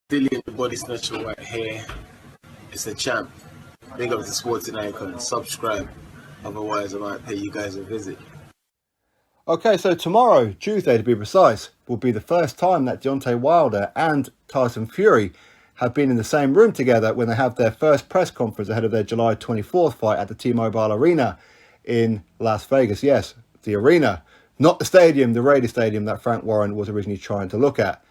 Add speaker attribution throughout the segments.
Speaker 1: Dillian the Body Snatcher right here. It's a champ. Big up to Sporting Icon. Subscribe. Otherwise, I might pay you guys a visit.
Speaker 2: Okay, so tomorrow, Tuesday to be precise, will be the first time that Deontay Wilder and Tyson Fury have been in the same room together when they have their first press conference ahead of their July 24th fight at the T-Mobile Arena in Las Vegas. Yes, the arena, not the stadium, the Raider Stadium that Frank Warren was originally trying to look at.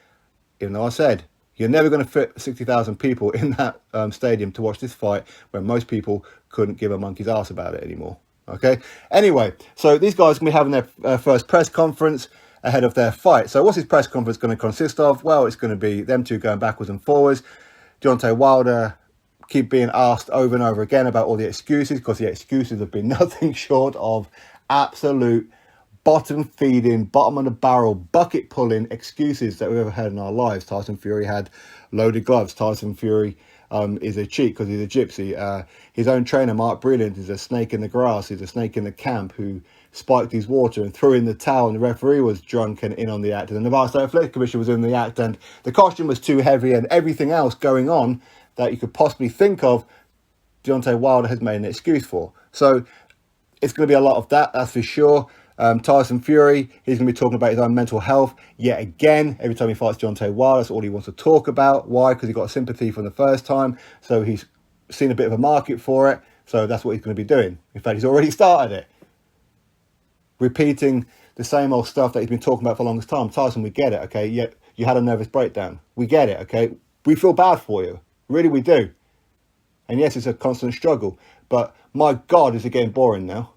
Speaker 2: Even though I said, you're never going to fit 60,000 people in that stadium to watch this fight when most people couldn't give a monkey's ass about it anymore. Okay. Anyway, so these guys are going to be having their first press conference ahead of their fight. So what's this press conference going to consist of? Well, it's going to be them two going backwards and forwards. Deontay Wilder keep being asked over and over again about all the excuses, because the excuses have been nothing short of absolute bottom feeding, bottom of the barrel, bucket pulling excuses that we've ever had in our lives. Tyson Fury had loaded gloves. Tyson Fury is a cheat because he's a gypsy. His own trainer, Mark Brilliant, is a snake in the grass. He's a snake in the camp who spiked his water and threw in the towel, and the referee was drunk and in on the act, and the Nevada State Athletic Commission was in the act, and the costume was too heavy, and everything else going on that you could possibly think of, Deontay Wilder has made an excuse for. So it's going to be a lot of that, that's for sure. Tyson Fury, he's going to be talking about his own mental health yet again. Every time he fights Deontay Wilder, that's all he wants to talk about. Why? Because he got sympathy from the first time, so he's seen a bit of a market for it, so that's what he's going to be doing. In fact, he's already started it. Repeating the same old stuff that he's been talking about for the longest time. Tyson, we get it, okay? Yeah, you had a nervous breakdown. We get it, okay? We feel bad for you. Really, we do. And yes, it's a constant struggle, but my God, is it getting boring now?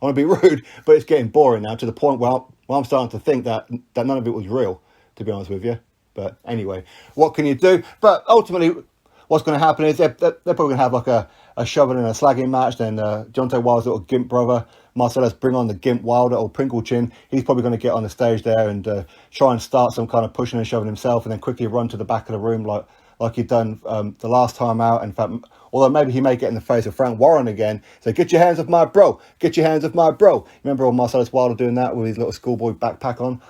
Speaker 2: I want to be rude, but it's getting boring now to the point where I'm starting to think that none of it was real, to be honest with you. But anyway, what can you do? But ultimately, what's going to happen is they're probably going to have like a shoving and a slagging match. Then Deontay Wilder's little gimp brother, Marcellus, bring on the gimp Wilder, or Prinkle Chin. He's probably going to get on the stage there and try and start some kind of pushing and shoving himself, and then quickly run to the back of the room like he'd done the last time out. In fact, although maybe he may get in the face of Frank Warren again. So get your hands off my bro. Get your hands off my bro. Remember old Marcellus Wilder doing that with his little schoolboy backpack on?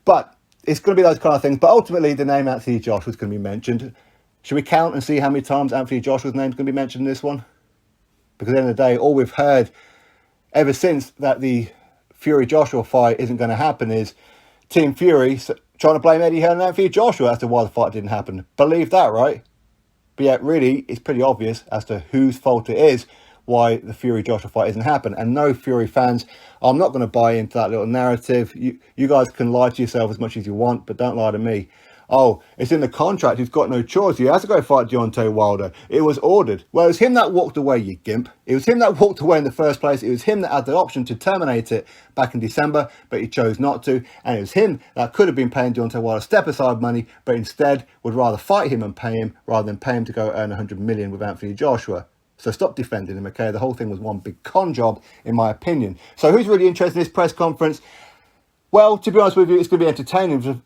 Speaker 2: But it's going to be those kind of things. But ultimately, the name Anthony Joshua is going to be mentioned. Should we count and see how many times Anthony Joshua's name is going to be mentioned in this one? Because at the end of the day, all we've heard ever since that the Fury-Joshua fight isn't going to happen is Team Fury trying to blame Eddie Hearn and Anthony Joshua as to why the fight didn't happen. Believe that, right? But yet, really, it's pretty obvious as to whose fault it is why the Fury-Joshua fight isn't happening. And no, Fury fans, I'm not going to buy into that little narrative. You guys can lie to yourself as much as you want, but don't lie to me. Oh, it's in the contract. He's got no choice. He has to go fight Deontay Wilder. It was ordered. Well, it was him that walked away, you gimp. It was him that walked away in the first place. It was him that had the option to terminate it back in December, but he chose not to. And it was him that could have been paying Deontay Wilder step-aside money, but instead would rather fight him and pay him rather than pay him to go earn $100 million with Anthony Joshua. So stop defending him, okay? The whole thing was one big con job, in my opinion. So who's really interested in this press conference? Well, to be honest with you, it's going to be entertaining.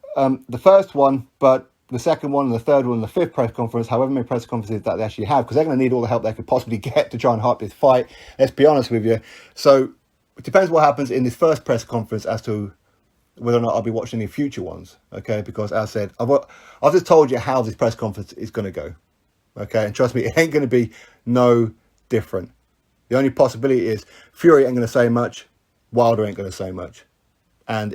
Speaker 2: The first one, but the second one and the third one and the fifth press conference, however many press conferences that they actually have, because they're going to need all the help they could possibly get to try and hype this fight. Let's be honest with you. So it depends what happens in this first press conference as to whether or not I'll be watching any future ones, okay? Because as I said, I've just told you how this press conference is going to go, okay? And trust me, it ain't going to be no different. The only possibility is Fury ain't going to say much, Wilder ain't going to say much. And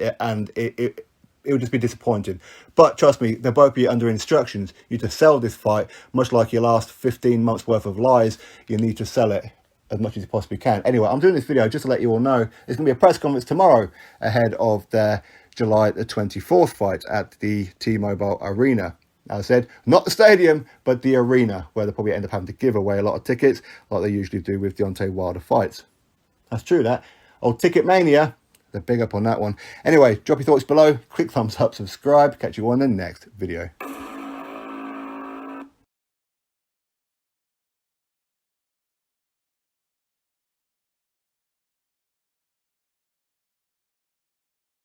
Speaker 2: it would just be disappointing. But trust me, they'll both be under instructions. You to sell this fight, much like your last 15 months worth of lies, you need to sell it as much as you possibly can. Anyway, I'm doing this video just to let you all know there's going to be a press conference tomorrow ahead of their July the 24th fight at the T-Mobile Arena. As I said, not the stadium, but the arena, where they'll probably end up having to give away a lot of tickets, like they usually do with Deontay Wilder fights. That's true, that. Old Ticket Mania. They're big up on that one. Anyway, drop your thoughts below. Quick thumbs up, subscribe. Catch you on the next video.